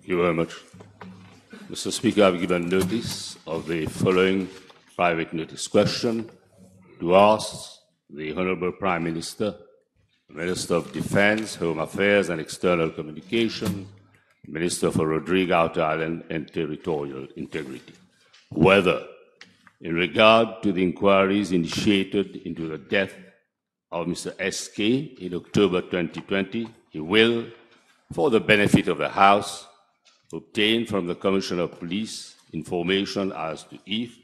Thank you very much. Mr. Speaker, I have given notice of the following private notice question to ask the Honourable Prime Minister, Minister of Defence, Home Affairs and External Communication, Minister for Rodrigue, Outer Island and Territorial Integrity, whether, in regard to the inquiries initiated into the death of Mr. SK in October 2020, he will, for the benefit of the House, obtain from the Commissioner of Police information as to if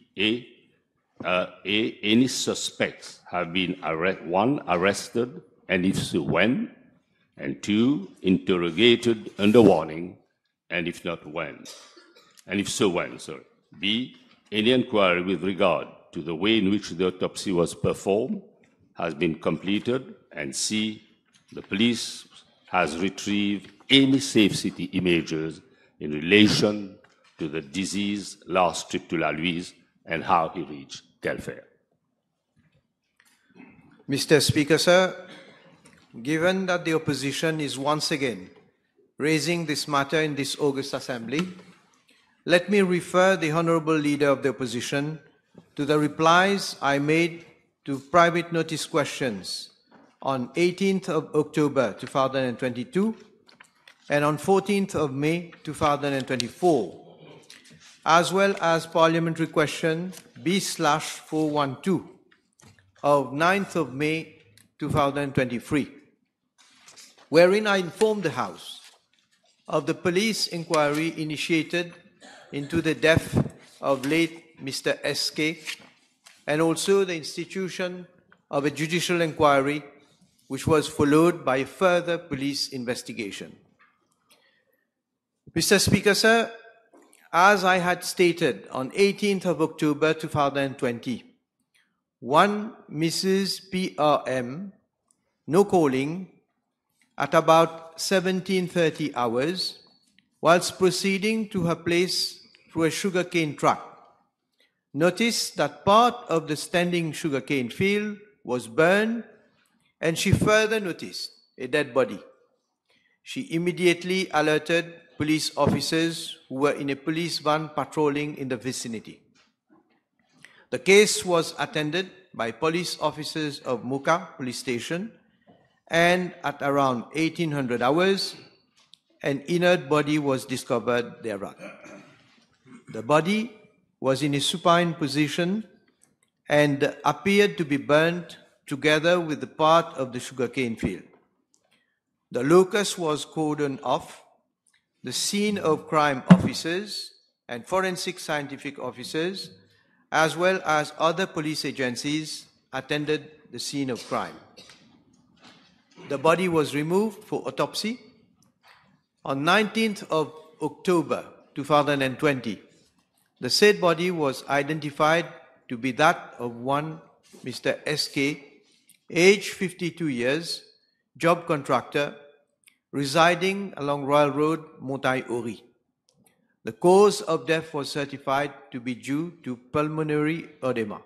any suspects have been arrested, and if so, when, and 2, interrogated under warning, and if not, when, and if so, when, sorry. B, any inquiry with regard to the way in which the autopsy was performed has been completed, and C, the police has retrieved any safe city images in relation to the deceased's last trip to La Louise and how he reached Telfair. Mr. Speaker, sir, given that the opposition is once again raising this matter in this August Assembly, let me refer the Honourable Leader of the Opposition to the replies I made to private notice questions on 18th of October 2022 and on 14th of May 2024, as well as Parliamentary Question B/412 of 9th of May 2023, wherein I informed the House of the police inquiry initiated into the death of late Mr. SK and also the institution of a judicial inquiry which was followed by further police investigation. Mr. Speaker, sir, as I had stated on 18th of October 2020, one Mrs. PRM, no calling, at about 17:30 hours, whilst proceeding to her place through a sugarcane truck, noticed that part of the standing sugarcane field was burned, and she further noticed a dead body. She immediately alerted police officers who were in a police van patrolling in the vicinity. The case was attended by police officers of Muka police station, and at around 1800 hours, an inert body was discovered thereat. The body was in a supine position and appeared to be burnt together with the part of the sugarcane field. The locus was cordoned off. The scene of crime officers and forensic scientific officers, as well as other police agencies, attended the scene of crime. The body was removed for autopsy. On 19th of October 2020, the said body was identified to be that of one Mr. SK, age 52 years, job contractor, residing along Royal Road, Montaille-Ori. The cause of death was certified to be due to pulmonary edema.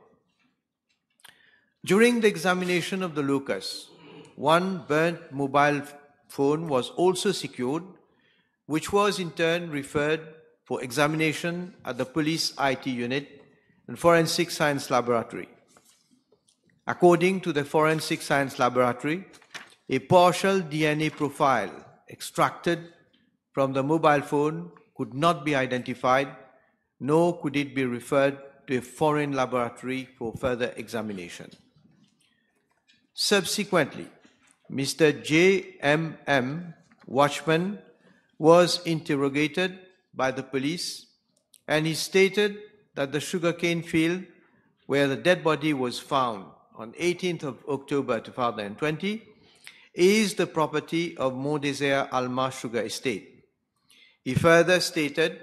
During the examination of the locus, one burnt mobile phone was also secured, which was in turn referred for examination at the police IT unit and forensic science laboratory. According to the forensic science laboratory, a partial DNA profile extracted from the mobile phone could not be identified, nor could it be referred to a foreign laboratory for further examination. Subsequently, Mr. J.M.M., watchman, was interrogated by the police, and he stated that the sugarcane field where the dead body was found on 18th of October 2020 is the property of Mont Désert Alma Sugar Estate. He further stated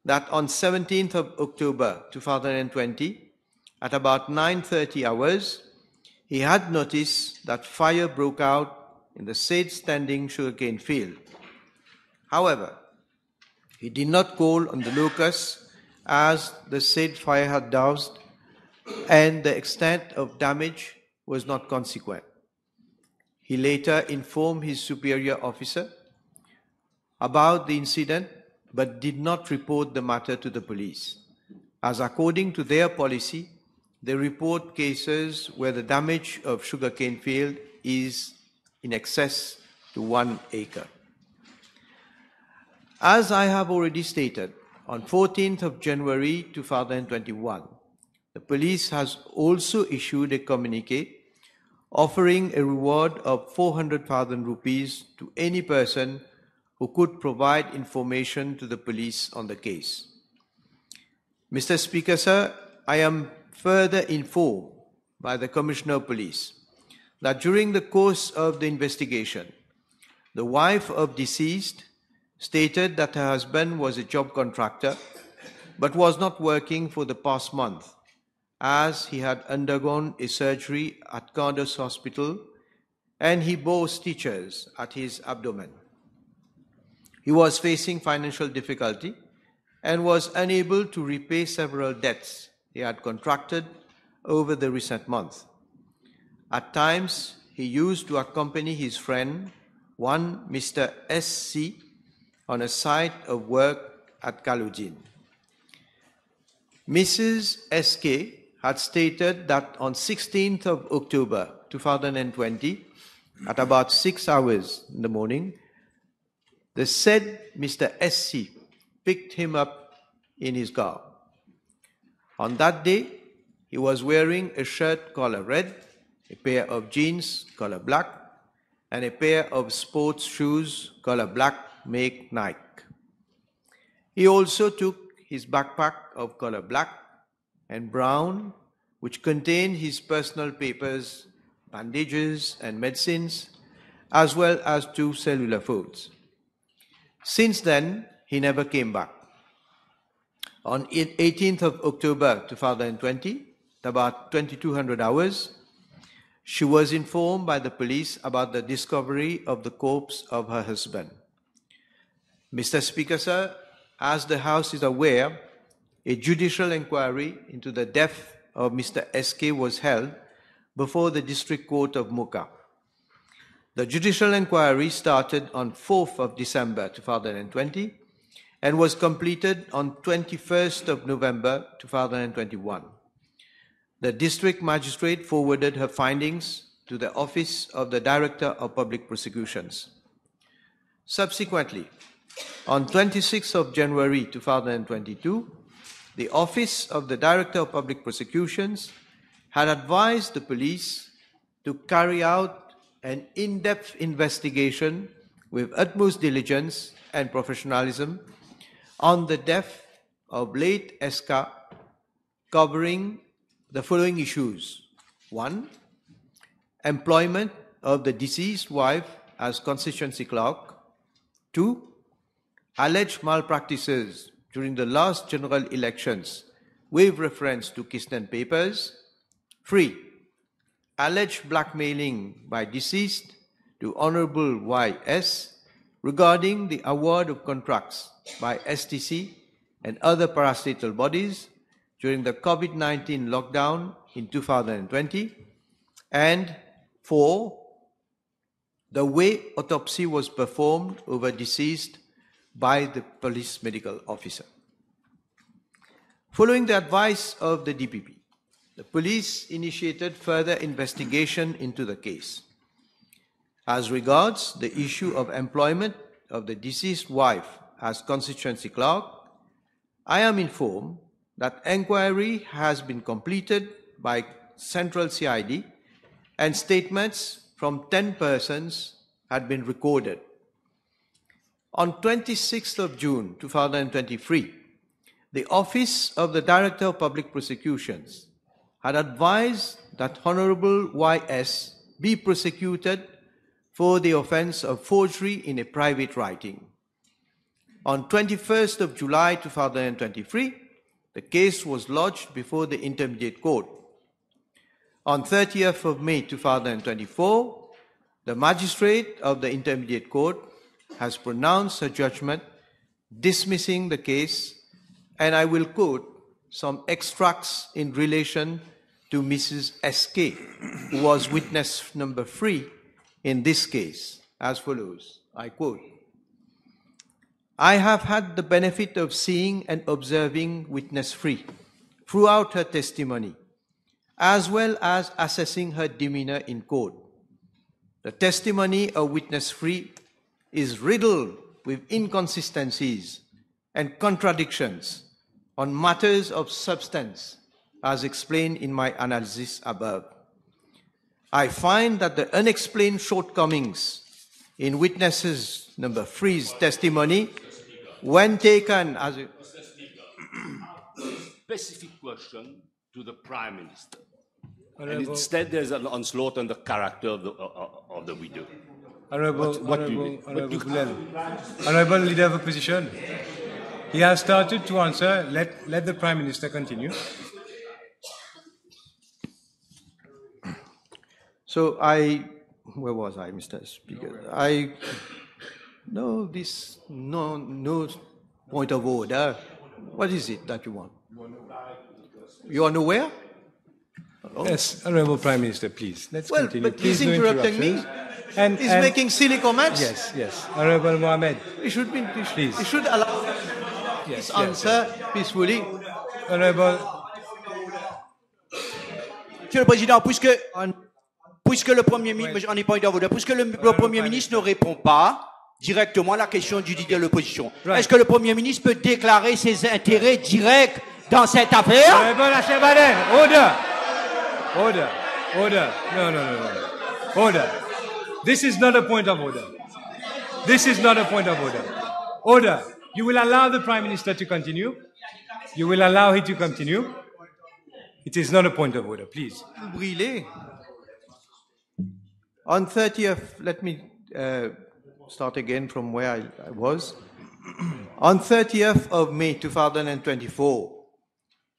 that on 17th of October 2020, at about 9:30 hours, he had noticed that fire broke out in the said standing sugarcane field. However, he did not call on the locus as the said fire had doused and the extent of damage was not consequent. He later informed his superior officer about the incident but did not report the matter to the police, as according to their policy, they report cases where the damage of sugarcane field is in excess to 1 acre. As I have already stated, on 14th of January 2021, the police has also issued a communique offering a reward of 400,000 rupees to any person who could provide information to the police on the case. Mr. Speaker, sir, I am further informed by the Commissioner of Police that during the course of the investigation, the wife of deceased stated that her husband was a job contractor but was not working for the past month, as he had undergone a surgery at Cardos Hospital and he bore stitches at his abdomen. He was facing financial difficulty and was unable to repay several debts he had contracted over the recent month. At times, he used to accompany his friend, one Mr. S.C., on a site of work at Kalujin. Mrs. S.K. had stated that on 16th of October 2020, at about 6 hours in the morning, the said Mr. S.C. picked him up in his car. On that day, he was wearing a shirt color red, a pair of jeans color black, and a pair of sports shoes color black, make Nike. He also took his backpack of color black and brown, which contained his personal papers, bandages, and medicines, as well as 2 cellular phones. Since then, he never came back. On 18th of October 2020, at about 2200 hours, she was informed by the police about the discovery of the corpse of her husband. Mr. Speaker, sir, as the House is aware, a judicial inquiry into the death of Mr. SK was held before the District Court of Mocha. The judicial inquiry started on 4th of December 2020 and was completed on 21st of November 2021. The district magistrate forwarded her findings to the Office of the Director of Public Prosecutions. Subsequently, on 26th of January 2022, the Office of the Director of Public Prosecutions had advised the police to carry out an in-depth investigation with utmost diligence and professionalism on the death of late SK, covering the following issues. 1. Employment of the deceased wife as constituency clerk. 2. Alleged malpractices during the last general elections with reference to Kistnen papers. 3. Alleged blackmailing by deceased to Honorable Y.S. regarding the award of contracts by STC and other parastatal bodies during the COVID-19 lockdown in 2020. And 4. The way autopsy was performed over deceased by the police medical officer. Following the advice of the DPP, the police initiated further investigation into the case. As regards the issue of employment of the deceased wife as constituency clerk, I am informed that inquiry has been completed by Central CID and statements from 10 persons had been recorded. On 26th of June 2023, the Office of the Director of Public Prosecutions had advised that Honorable Y.S. be prosecuted for the offence of forgery in a private writing. On 21st of July 2023, the case was lodged before the Intermediate Court. On 30th of May 2024, the Magistrate of the Intermediate Court has pronounced a judgment dismissing the case, and I will quote some extracts in relation to Mrs. S.K., who was witness number 3 in this case, as follows. I quote, I have had the benefit of seeing and observing witness Free throughout her testimony, as well as assessing her demeanor in court. The testimony of witness Free is riddled with inconsistencies and contradictions on matters of substance, as explained in my analysis above. I find that the unexplained shortcomings in witnesses number 3's testimony, when taken as a specific question to the Prime Minister. And instead, there's an onslaught on the character of the widow. Honorable Leader of Opposition, he has started to answer. Let the Prime Minister continue. So where was I, Mr. Speaker? No point of order. What is it that you want? You are nowhere? Oh. Yes, Honorable Prime Minister, please. Let's continue. But please he's interrupting me. And he's making silly comments. Yes. Honorable Mohammed. He should please. He should allow his answer peacefully. Honorable. Monsieur le Président, puisque le Premier ministre, on est point d'ordre, puisque le Premier ministre ne répond pas directement à la question du leader de l'opposition, est-ce que le Premier ministre peut déclarer ses intérêts directs dans cette affaire? Order. No. Order. This is not a point of order. Order. You will allow the Prime Minister to continue. You will allow him to continue. It is not a point of order, please. Brûlé. On 30th, let me start again from where I was. On 30th of May 2024,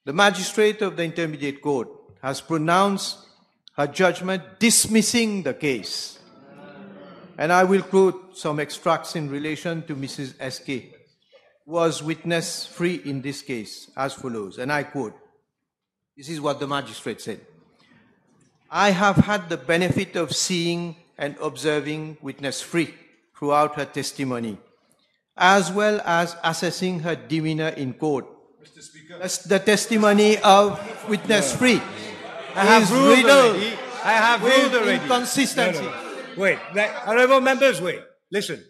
the magistrate of the Intermediate Court has pronounced her judgment dismissing the case. And I will quote some extracts in relation to Mrs. S.K., who was witness free in this case, as follows, and I quote, this is what the magistrate said. I have had the benefit of seeing and observing witness Free throughout her testimony, as well as assessing her demeanor in court. Mr. Speaker. The testimony of witness Free I have ruled already. Inconsistency. No. Wait, honorable members, wait. Listen.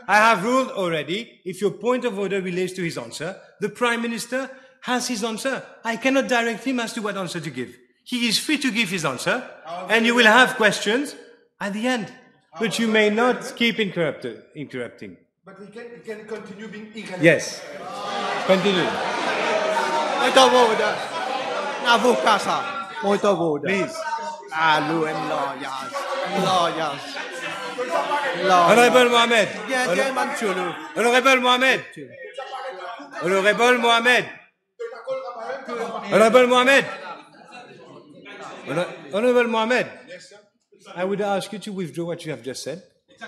I have ruled already. If your point of order relates to his answer, the Prime Minister has his answer. I cannot direct him as to what answer to give. He is free to give his answer, and you will have questions at the end. But you may not keep interrupting. But he can continue being irrelevant. Yes. Continue. Point of order. Point of order. Please. Lawyers. Honorable Mohammed. Honorable Mohammed. Yes, sir. I would ask you to withdraw what you have just said. I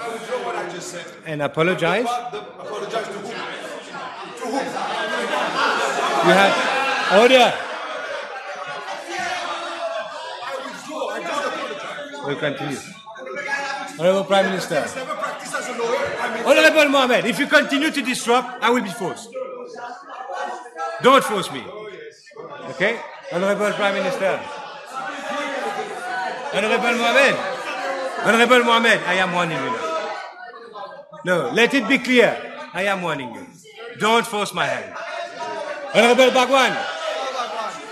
withdraw what I just said. And apologize. Apologize to whom? To whom? You have order. I withdraw. I just apologize. We'll continue. Honorable Prime Minister. I've never practiced as a lawyer. Honorable Mohammed, if you continue to disrupt, I will be forced. Don't force me. Okay? Honorable Prime Minister. Honorable Mohammed, I am warning you now. No, let it be clear. I am warning you. Don't force my hand. Honorable Bhagwan,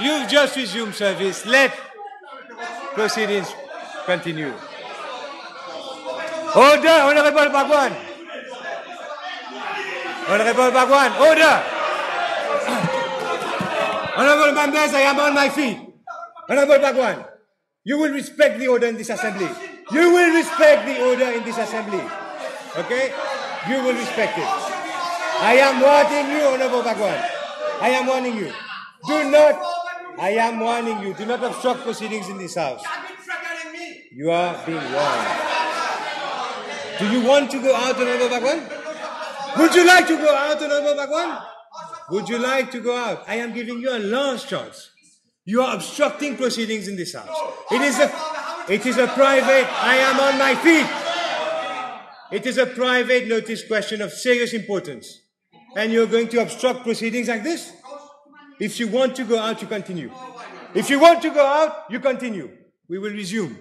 you've just resumed service. Let proceedings continue. Order, Honorable Bhagwan. Order. Honorable members, I am on my feet. Honorable Bhagwan, you will respect the order in this assembly. You will respect the order in this assembly. Okay? You will respect it. I am warning you, Honorable Bhagwan. I am warning you. I am warning you. Do not obstruct proceedings in this house. You are being warned. Do you want to go out, Honorable Bhagwan? Would you like to go out, Honorable Bhagwan? Would you like to go out? I am giving you a last chance. You are obstructing proceedings in this house. It is a private. I am on my feet. It is a private notice question of serious importance. And you're going to obstruct proceedings like this? If you want to go out, you continue. If you want to go out, you continue. We will resume.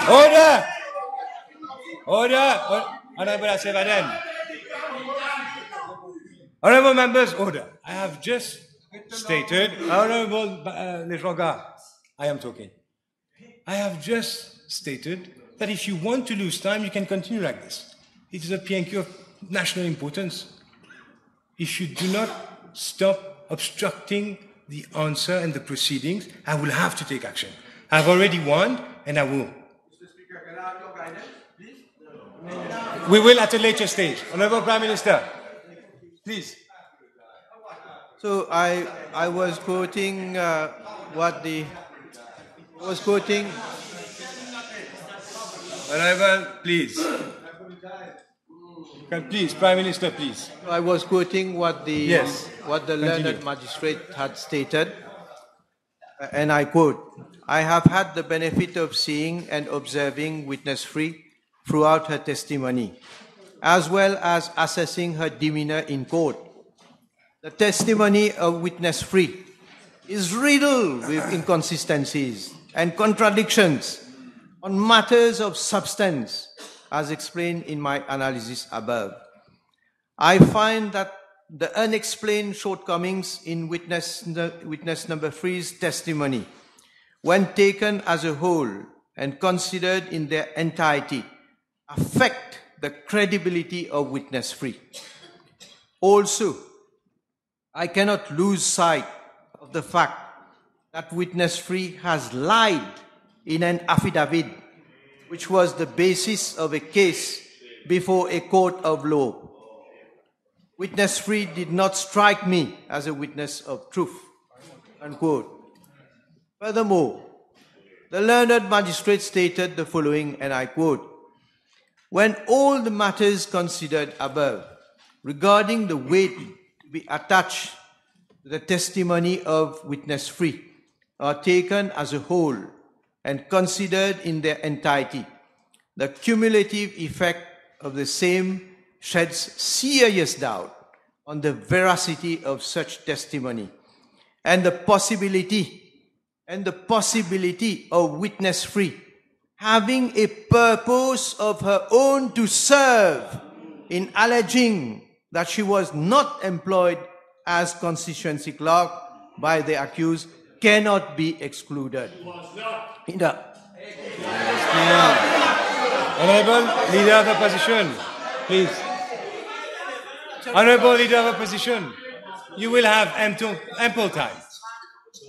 Order! Order! Honorable members, order. I have just stated, Honorable Lejonga, I am talking. I have just stated that if you want to lose time, you can continue like this. It is a PNQ of national importance. If you do not stop obstructing the answer and the proceedings, I will have to take action. I've already warned, and I will. Mr. Speaker, can I have your guidance, please? We will at a later stage. Honorable Prime Minister, please. So I was quoting Honorable, please. Please, Prime Minister, please. I was quoting what the Continue. learned magistrate had stated, and I quote, "I have had the benefit of seeing and observing witness Free throughout her testimony, as well as assessing her demeanor in court. The testimony of witness Free is riddled with inconsistencies and contradictions on matters of substance, as explained in my analysis above. I find that the unexplained shortcomings in witness number 3's testimony, when taken as a whole and considered in their entirety, affect the credibility of witness 3. Also, I cannot lose sight of the fact that witness 3 has lied in an affidavit, which was the basis of a case before a court of law. Witness 3 did not strike me as a witness of truth." Unquote. Furthermore, the learned magistrate stated the following, and I quote, "When all the matters considered above regarding the weight to be attached to the testimony of witness 3 are taken as a whole and considered in their entirety, the cumulative effect of the same sheds serious doubt on the veracity of such testimony and the possibility of witness 3 having a purpose of her own to serve in alleging that she was not employed as constituency clerk by the accused cannot be excluded." Honorable Leader of the Opposition, please. Honorable Leader of Opposition, you will have ample time.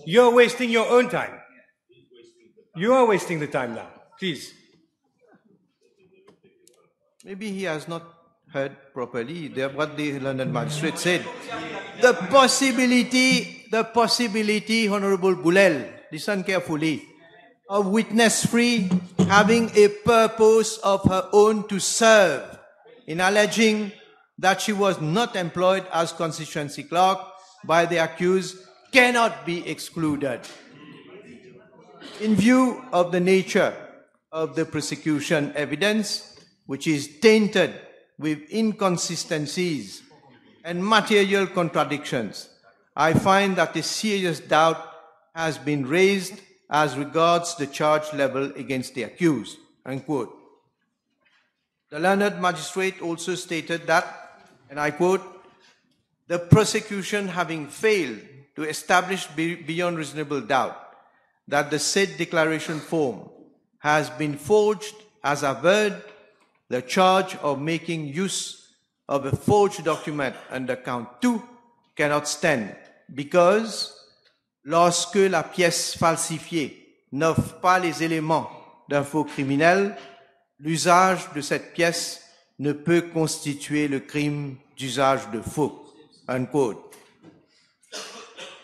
You're wasting your own time. You are wasting the time now. Please. Maybe he has not heard properly what the learned magistrate said. The possibility, Honorable Boolell, listen carefully, of witness 3 having a purpose of her own to serve in alleging that she was not employed as constituency clerk by the accused cannot be excluded. In view of the nature of the prosecution evidence, which is tainted with inconsistencies and material contradictions, I find that a serious doubt has been raised as regards the charge level against the accused. Unquote. The learned magistrate also stated that, and I quote, "The prosecution having failed to establish beyond reasonable doubt that the said declaration form has been forged as averred, the charge of making use of a forged document under count 2 cannot stand, because lorsque la pièce falsifiée n'offre pas les éléments d'un faux criminel, l'usage de cette pièce ne peut constituer le crime d'usage de faux." Unquote.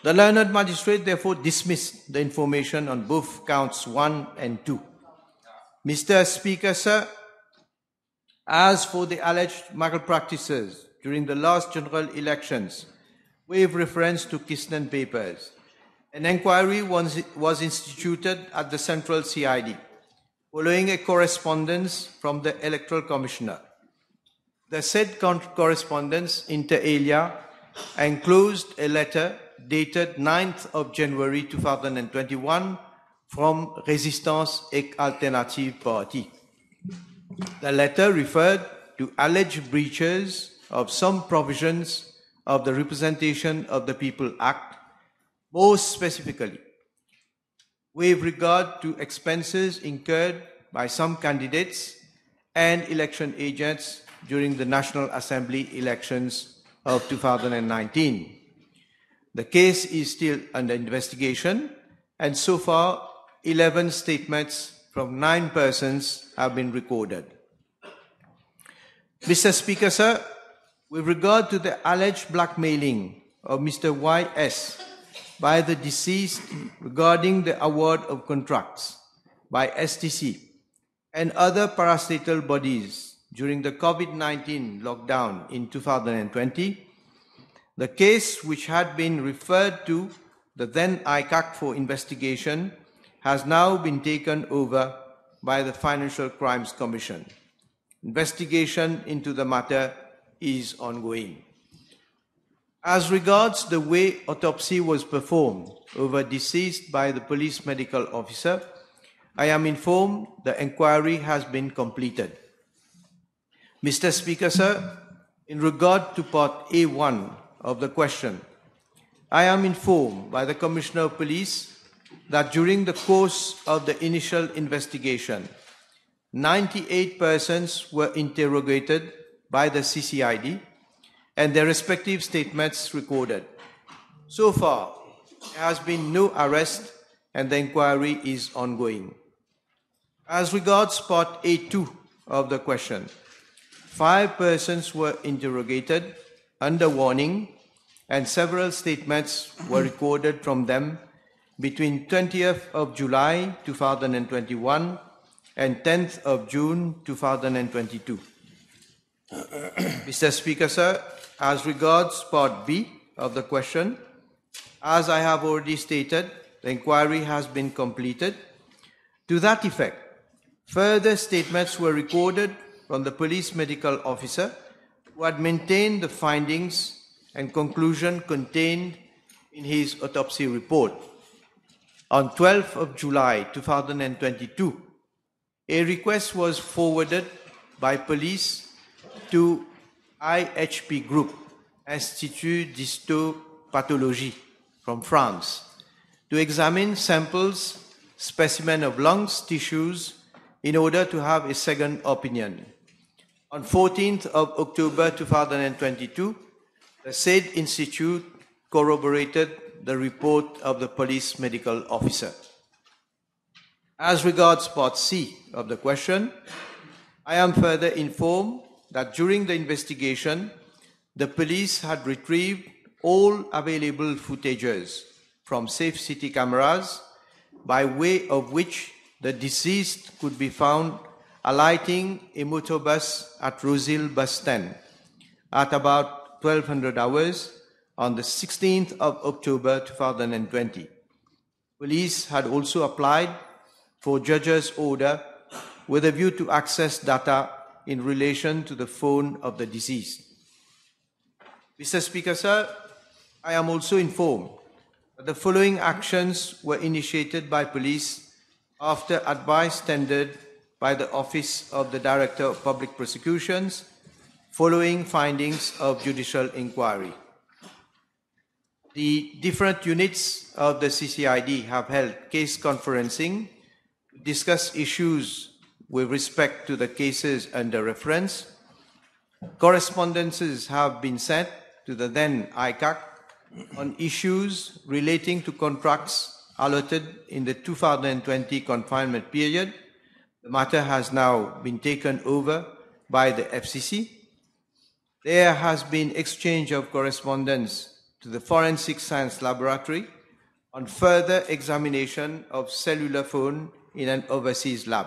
The learned magistrate therefore dismissed the information on both counts 1 and 2. Mr. Speaker, sir, as for the alleged malpractices during the last general elections, with reference to Kistnen papers, an inquiry was instituted at the Central CID, following a correspondence from the Electoral Commissioner. The said correspondence, inter alia, enclosed a letter dated 9th of January 2021 from Résistance et Alternative Party. The letter referred to alleged breaches of some provisions of the Representation of the People Act, most specifically with regard to expenses incurred by some candidates and election agents during the National Assembly elections of 2019. The case is still under investigation, and so far 11 statements from 9 persons have been recorded. Mr. Speaker, sir, with regard to the alleged blackmailing of Mr. Y.S. by the deceased regarding the award of contracts by STC and other parastatal bodies during the COVID-19 lockdown in 2020, the case, which had been referred to the then ICAC for investigation, has now been taken over by the Financial Crimes Commission. Investigation into the matter is ongoing. As regards the way autopsy was performed over deceased by the police medical officer, I am informed the inquiry has been completed. Mr. Speaker, sir, in regard to part A1 of the question, I am informed by the Commissioner of Police that during the course of the initial investigation, 98 persons were interrogated by the CCID and their respective statements recorded. So far, there has been no arrest and the inquiry is ongoing. As regards part A2 of the question, 5 persons were interrogated under warning and several statements were recorded from them between 20th of July 2021 and 10th of June 2022. Mr. Speaker, sir, as regards part B of the question, as I have already stated, the inquiry has been completed. To that effect, further statements were recorded from the police medical officer who had maintained the findings and conclusion contained in his autopsy report. On 12th of July 2022, a request was forwarded by police to IHP Group, Institut d'Histopathologie from France, to examine samples, specimen of lungs, tissues, in order to have a second opinion. On 14th of October 2022, the said institute corroborated the report of the police medical officer. As regards part C of the question, I am further informed that during the investigation, the police had retrieved all available footages from safe city cameras, by way of which the deceased could be found alighting a motorbus at Rosehill bus stand at about 1200 hours on the 16th of October 2020. Police had also applied for judge's order with a view to access data in relation to the phone of the deceased. Mr. Speaker, sir, I am also informed that the following actions were initiated by police after advice tendered by the Office of the Director of Public Prosecutions following findings of judicial inquiry. The different units of the CCID have held case conferencing to discuss issues with respect to the cases under reference. Correspondences have been sent to the then ICAC on issues relating to contracts allotted in the 2020 confinement period. The matter has now been taken over by the FCC. There has been exchange of correspondence to the Forensic Science Laboratory on further examination of cellular phone in an overseas lab.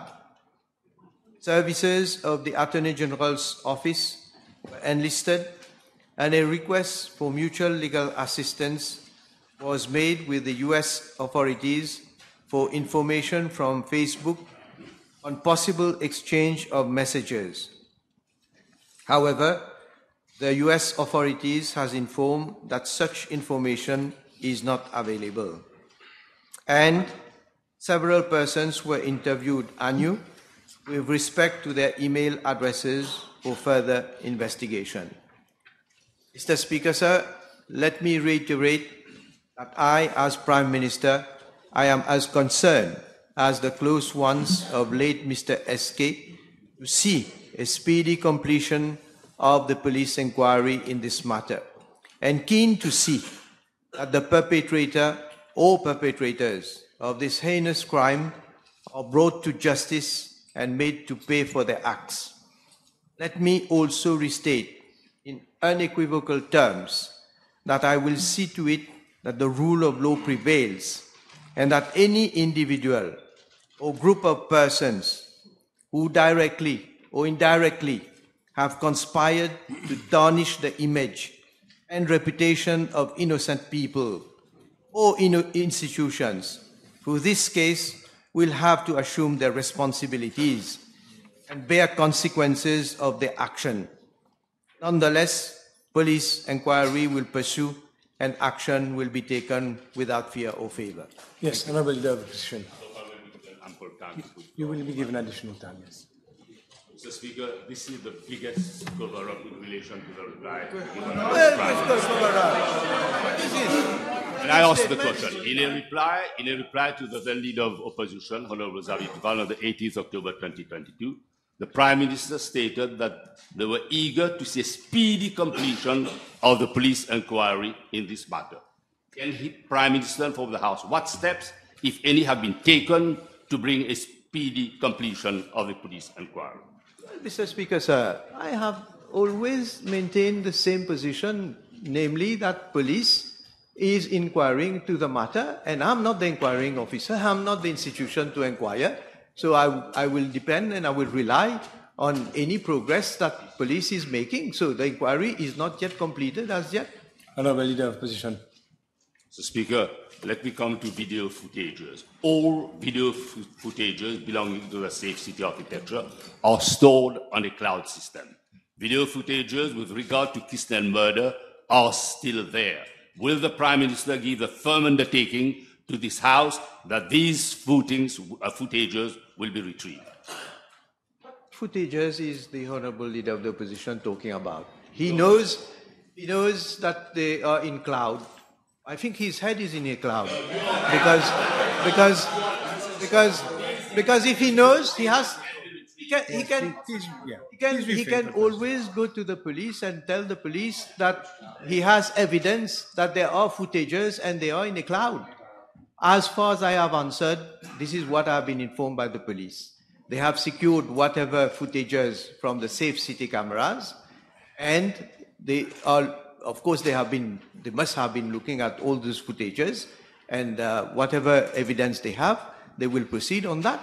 services of the Attorney General's office were enlisted, and a request for mutual legal assistance was made with the US authorities for information from Facebook on possible exchange of messages. However, the US authorities has informed that such information is not available. And several persons were interviewed anew with respect to their email addresses for further investigation. Mr. Speaker, sir, let me reiterate that I, as Prime Minister, I am as concerned as the close ones of late Mr. SK to see a speedy completion of the police inquiry in this matter, and keen to see that the perpetrator or perpetrators of this heinous crime are brought to justice and made to pay for their acts. Let me also restate in unequivocal terms that I will see to it that the rule of law prevails and that any individual or group of persons who directly or indirectly have conspired to tarnish the image and reputation of innocent people or institutions, who this case will have to assume their responsibilities and bear consequences of their action. Nonetheless, police inquiry will pursue and action will be taken without fear or favor. Yes, Honourable Leader of the Opposition. You will be given additional time, yes. Mr. Speaker, this is the biggest cover-up in relation to the reply. And I ask the question. In a reply to the then Leader of Opposition, Honourable Arvin Boolell, on the 18th October 2022, the Prime Minister stated that they were eager to see a speedy completion of the police inquiry in this matter. Can the Prime Minister inform the House what steps, if any, have been taken to bring a speedy completion of the police inquiry? Well, Mr. Speaker, sir, I have always maintained the same position, namely that police is inquiring to the matter, and I'm not the inquiring officer, I'm not the institution to inquire. So I will depend and I will rely on any progress that police is making. So the inquiry is not yet completed as yet. Honourable Leader of Opposition. Mr. Speaker, let me come to video footages. All video footages belonging to the Safe City architecture are stored on a cloud system. Video footages with regard to Kistnen murder are still there. Will the Prime Minister give a firm undertaking to this House that these footages will be retrieved? What footages is the Honourable Leader of the Opposition talking about? He knows that they are in cloud. I think his head is in a cloud because if he knows, he can always go to the police and tell the police that he has evidence that there are footages and they are in a cloud. As far as I have answered, this is what I have been informed by the police. They have secured whatever footages from the Safe City cameras, and they are, of course, they must have been looking at all those footages, and whatever evidence they have, they will proceed on that.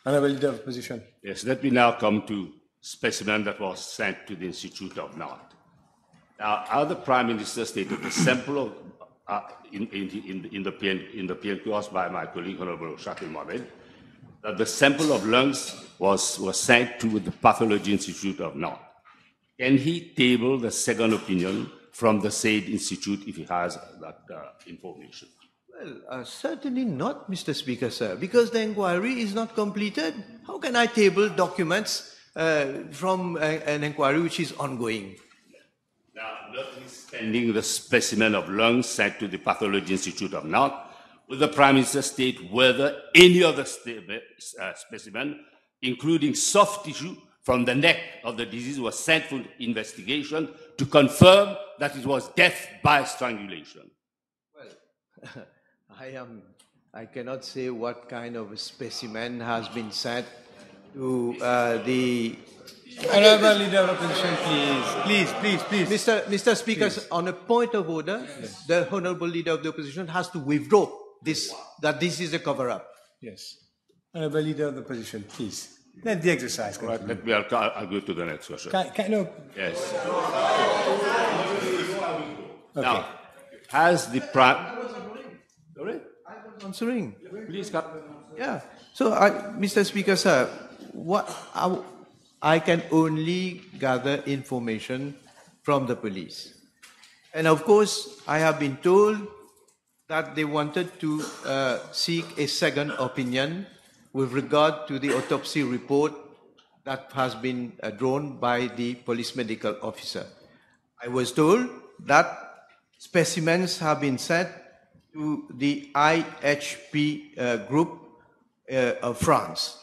Honourable Leader of Opposition. Yes, let me now come to specimen that was sent to the Institute of North. Now, other Prime Minister stated the sample of in the PNQ asked by my colleague, Honourable Shakil Mohammed, that the sample of lungs was sent to the Pathology Institute of North. Can he table the second opinion from the said institute if he has that information? Well, certainly not, Mr. Speaker, sir, because the inquiry is not completed. How can I table documents from an inquiry which is ongoing? Now, notwithstanding the specimen of lungs sent to the Pathology Institute of North, will the Prime Minister state whether any other specimen, including soft tissue from the neck of the disease, was sent for investigation to confirm that it was death by strangulation? Well, I cannot say what kind of a specimen has been sent to the... Honourable Leader of Opposition, please. Mr. Speaker, please. On a point of order, yes. The Honourable Leader of the Opposition has to withdraw this, that this is a cover-up. Yes. Honourable Leader of the Opposition, please. Let the exercise Right, continue. I'll go to the next question. No. Yes. Okay. Now, has the Prime... Sorry? Answering. Please, cut. Yeah. So, Mr. Speaker, sir, I can only gather information from the police. And of course, I have been told that they wanted to seek a second opinion with regard to the autopsy report that has been drawn by the police medical officer. I was told that specimens have been sent to the IHP group of France,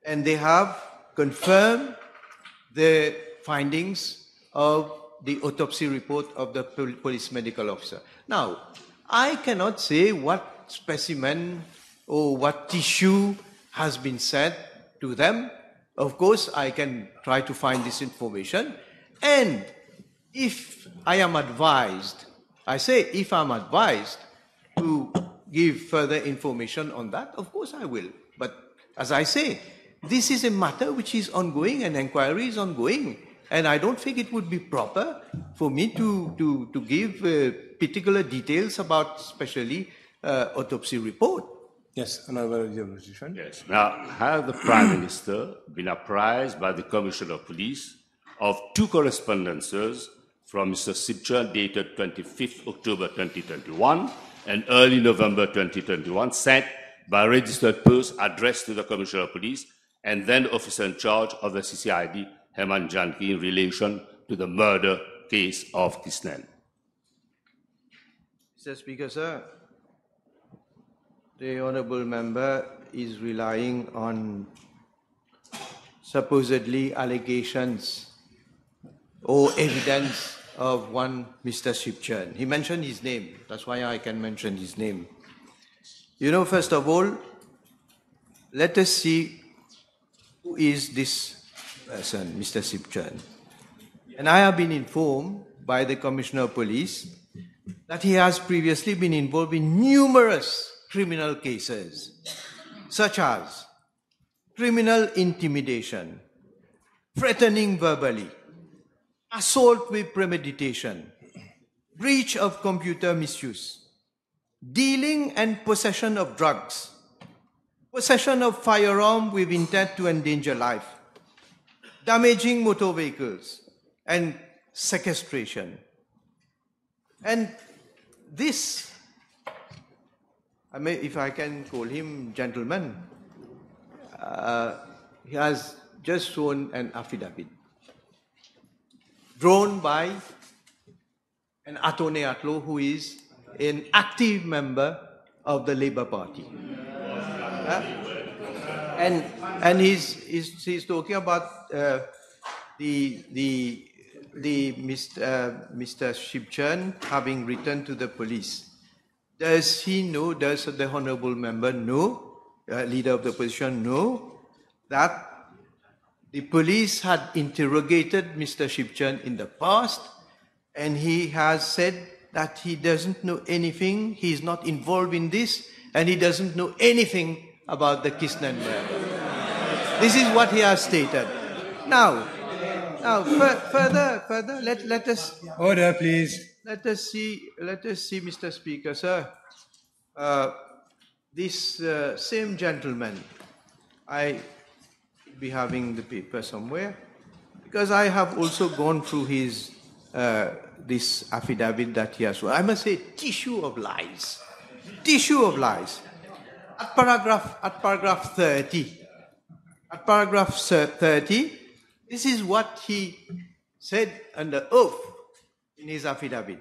and they have confirmed the findings of the autopsy report of the police medical officer. Now, I cannot say what specimen or what tissue has been sent to them. Of course, I can try to find this information. And if I am advised, I say if I'm advised to give further information on that, of course I will. But as I say, this is a matter which is ongoing, and inquiry is ongoing. And I don't think it would be proper for me to give particular details about especially autopsy report. Yes, Honorable Your Position. Yes. Now, has the Prime Minister been apprised by the Commissioner of Police of two correspondences from Mr. Sipchern dated 25th October 2021 and early November 2021 sent by registered post addressed to the Commissioner of Police and then officer in charge of the CCID, Heman Janki, in relation to the murder case of Kistnen? Mr. Speaker, sir, the honourable member is relying on supposedly allegations or evidence of one Mr. Sipchern. He mentioned his name. That's why I can mention his name. You know, first of all, let us see who is this person, Mr. Sipchern. And I have been informed by the Commissioner of Police that he has previously been involved in numerous criminal cases, such as criminal intimidation, threatening verbally, assault with premeditation, breach of computer misuse, dealing and possession of drugs, possession of firearm with intent to endanger life, damaging motor vehicles, and sequestration. And this, if I can call him gentleman, he has just shown an affidavit drawn by an Atone Atlo who is an active member of the Labour Party. And he's talking about the Mr. Sipchern having returned to the police. Does he know, does the honourable member know, leader of the opposition know, that the police had interrogated Mr. Sipchern in the past, and he has said that he doesn't know anything, he is not involved in this, and he doesn't know anything about the Kistnen murder. This is what he has stated. Now, further, let us... Order, please. Let us see, Mr. Speaker, sir. This same gentleman, I be having the paper somewhere, because I have also gone through his this affidavit that he has. I must say, tissue of lies. Tissue of lies. At paragraph 30. At paragraph 30, this is what he said under oath in his affidavit.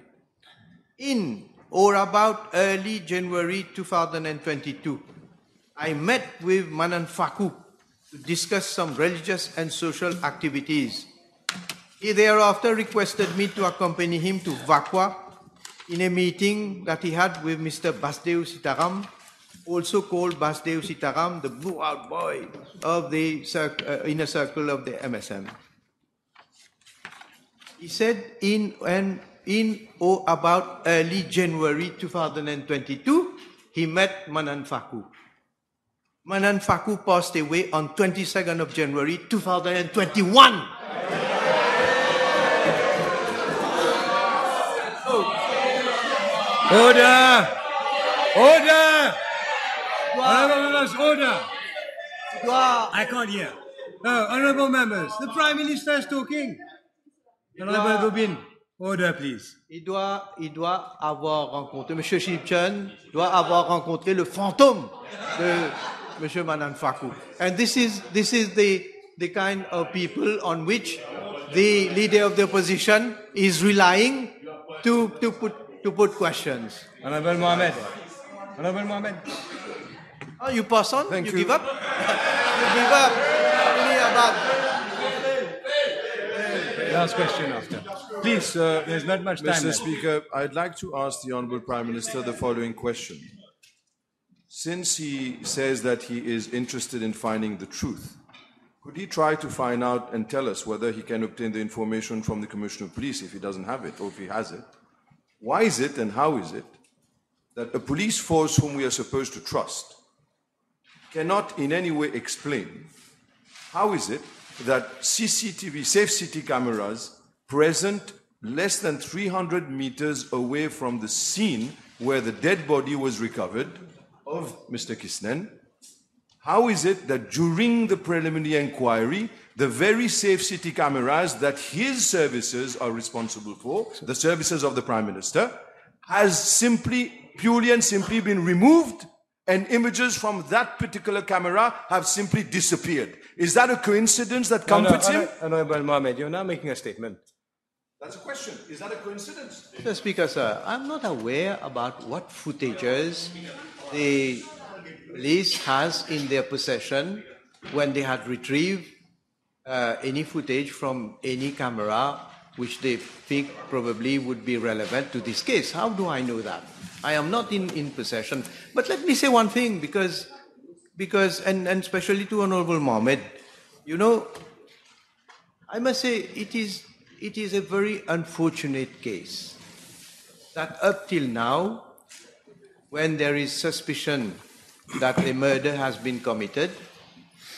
In or about early January 2022, I met with Manan Faku to discuss some religious and social activities. He thereafter requested me to accompany him to Vakwa in a meeting that he had with Mr. Basdeo Sitaram, also called Basdeo Sitaram, the blew-out boy of the inner circle of the MSM. He said in or about early January 2022, he met Manan Faku. Manan Faku passed away on 22nd of January 2021. Order! Order! Honourable members, order! I can't hear. Honourable members, the Prime Minister is talking. Honourable Gobin, order please. Il doit avoir rencontré, M. Shipchan doit avoir rencontré le fantôme de M. Manan Faku. And this is the kind of people on which the leader of the opposition is relying to put questions. Honourable Mohammed. Honourable Mohammed. Oh, you pass on? Thank you you. give up? You give up? Really about... Last question after. Please, there's not much time Mr. left. Speaker, I'd like to ask the Honourable Prime Minister the following question. Since he says that he is interested in finding the truth, could he try to find out and tell us whether he can obtain the information from the Commissioner of Police if he doesn't have it, or if he has it? Why is it and how is it that a police force whom we are supposed to trust cannot in any way explain how is it that CCTV, safe city cameras, present less than 300 meters away from the scene where the dead body was recovered of Mr. Kistnen, how is it that during the preliminary inquiry, the very safe city cameras that his services are responsible for, the services of the Prime Minister, has simply, purely and simply been removed, and images from that particular camera have simply disappeared? Is that a coincidence that comforts him? Honourable Mohammed, you're now making a statement. That's a question. Is that a coincidence? Mr. Speaker, sir, I'm not aware about what footages the police has in their possession when they had retrieved any footage from any camera which they think probably would be relevant to this case. How do I know that? I am not in possession. But let me say one thing, because and especially to Honourable Mohammed, you know, I must say it is a very unfortunate case that up till now, when there is suspicion that a murder has been committed,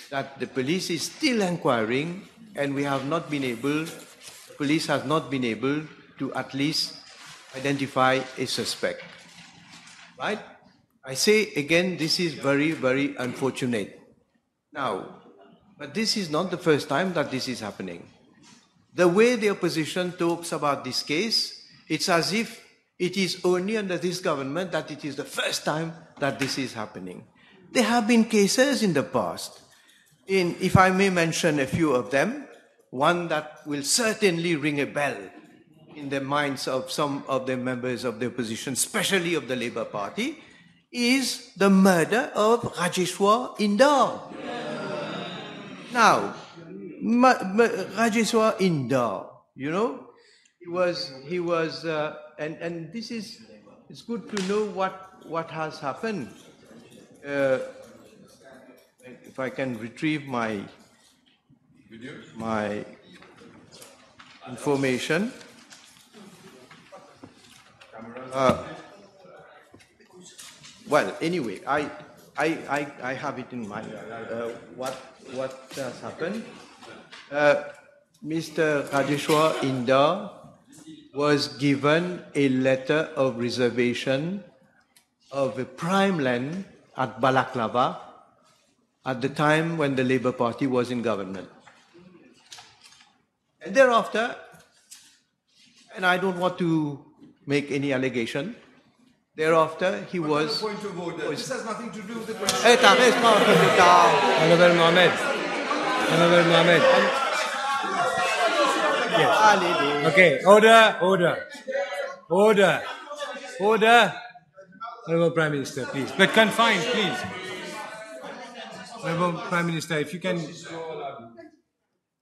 that the police is still inquiring, and we have not been able, police has not been able to at least identify a suspect. Right? I say again, this is very, very unfortunate. Now, but this is not the first time that this is happening. The way the opposition talks about this case, it's as if it is only under this government that it is the first time that this is happening. There have been cases in the past. If I may mention a few of them, one that will certainly ring a bell in the minds of some of the members of the opposition, especially of the Labour Party, is the murder of Rajeshwar Indar. Now, Rajeshwar Indar, you know, he was, and this is, it's good to know what has happened. If I can retrieve my information. Well, anyway, I have it in mind. What has happened? Mr. Rajeshwar Indar was given a letter of reservation of a prime land at Balaklava at the time when the Labour Party was in government. And thereafter, and I don't want to make any allegation, thereafter he was... Point of order. This has nothing to do with the question. Honourable Mohammed. Honourable Mohammed. Yes. Okay, order. Honourable Prime Minister, please. But confined, please. Honourable Prime Minister, if you can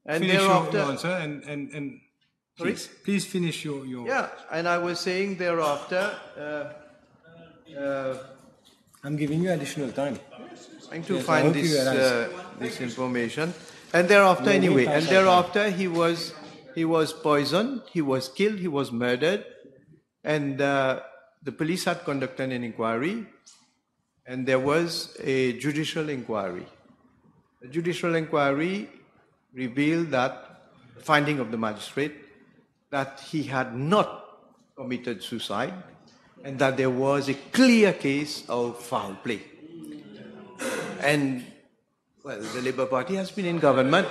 And finish thereafter, your answer and please finish your... Yeah, and I was saying thereafter... I'm giving you additional time. trying to Yes, I find hope you realize. this information. And thereafter, anyway, and thereafter he was poisoned, he was killed, he was murdered, and the police had conducted an inquiry, and there was a judicial inquiry. The judicial inquiry revealed that, finding of the magistrate, that he had not committed suicide and that there was a clear case of foul play. And, well, the Labour Party has been in government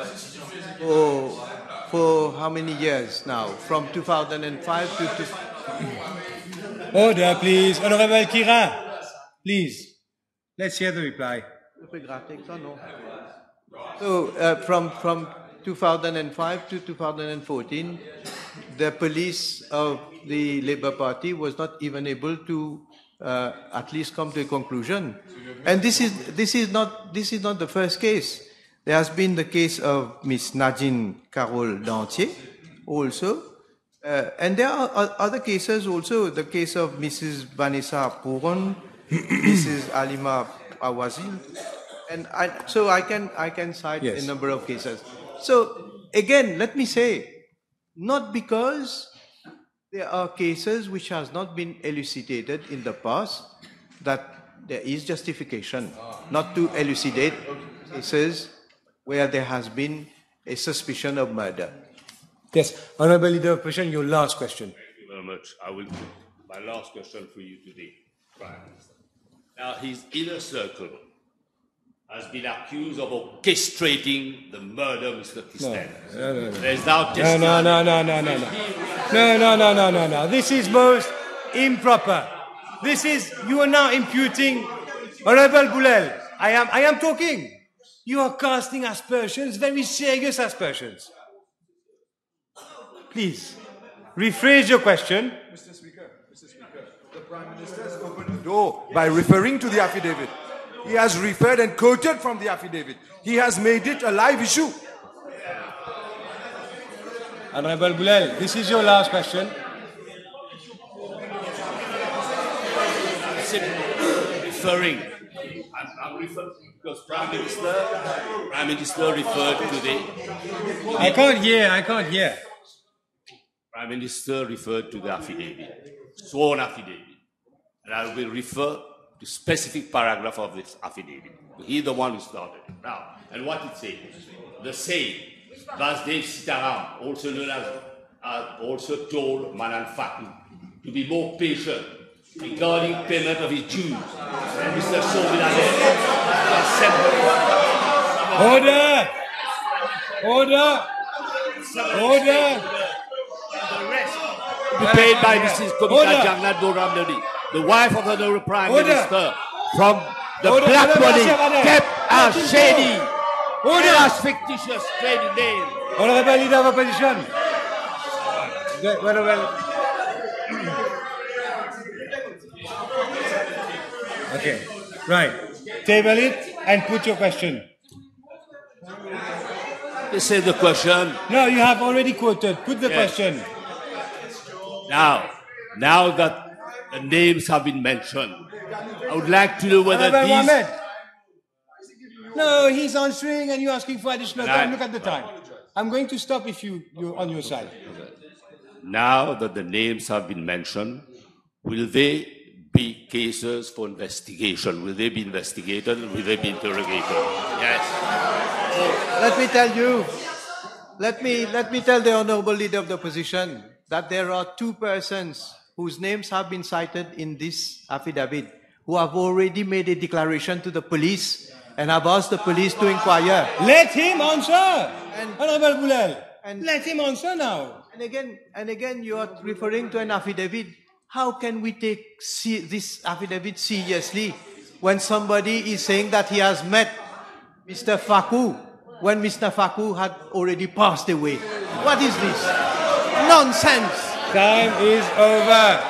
for how many years now? From 2005 to... Order, please. Honorable Kira, please. Let's hear the reply. So, from 2005 to 2014, the police of the Labour Party was not even able to at least come to a conclusion. And this is not the first case. There has been the case of Miss Nadine Carole Dantier also. And there are other cases also, the case of Mrs. Vanessa Pouron, Mrs. Alima Awazil, and so I can cite a number of cases. So again, let me say, not because there are cases which has not been elucidated in the past that there is justification not to elucidate cases where there has been a suspicion of murder. Yes, Honorable Leader of Opposition, your last question. Thank you very much. I will put my last question for you today, Prime Minister. Now, his inner circle has been accused of orchestrating the murder of Mr. Kistnen. No. There's now testimony. No. This is most improper. You are now imputing, Honorable Boolell, I am talking. You are casting aspersions, very serious aspersions. Please, rephrase your question. Mr. Speaker, the Prime Minister has opened the door by referring to the affidavit. He has referred and quoted from the affidavit. He has made it a live issue. Honorable Boolell, this is your last question. Referring. I'm referring because Prime Minister referred to the... I can't hear. Prime Minister referred to the affidavit, sworn affidavit. And I will refer to specific paragraph of this affidavit. He's the one who started it. Now, and what it says, the same, Vasdev Sitaram, also known as also told Manan Fatou to be more patient regarding payment of his dues. And Mr. Sobilaner Order! The rest to be paid by Mrs. Komika Jagannath Boramnodi, the wife of the Honourable Prime Minister, from the black money kept as shady, as fictitious trading name. Honourable Leader of Opposition. Okay, right. Table it and put your question. This is the question. No, you have already quoted. Put the question. Now that the names have been mentioned, I would like to know whether these... No, he's answering and you're asking for additional time. Look at the time. I'm going to stop if you're on your side. Now that the names have been mentioned, will they be cases for investigation? Will they be investigated? Will they be interrogated? Yes. Let me tell you, let me tell the Honourable Leader of the Opposition that there are two persons whose names have been cited in this affidavit who have already made a declaration to the police and have asked the police to inquire. Let him answer! Honourable Boolell, let him answer now. And again, you are referring to an affidavit. How can we take this affidavit seriously when somebody is saying that he has met Mr. Fakou when Mr. Fakou had already passed away? What is this? Nonsense! Time is over.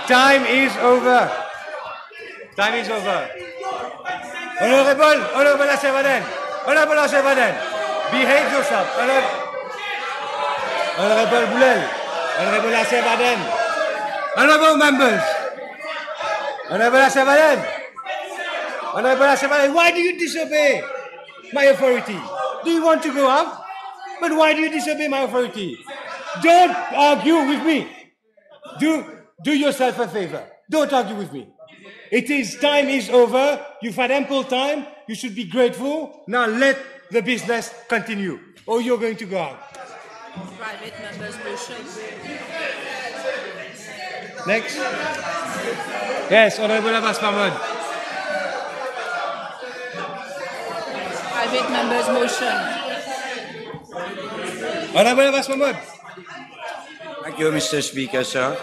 Honourable Asevaden, behave yourself. Honourable Boolell, Honourable Asevaden, honourable members, Honourable Asevaden, why do you disobey my authority? Do you want to go out? But why do you disobey my authority? Don't argue with me. Do yourself a favor. Don't argue with me. Time is over. You've had ample time. You should be grateful. Now let the business continue, or you're going to go out. Private members' motion. Next. Yes, Honorable Abbas Mahmoud. Private members' motion. Honorable Abbas Mahmoud. Thank you, Mr. Speaker, sir.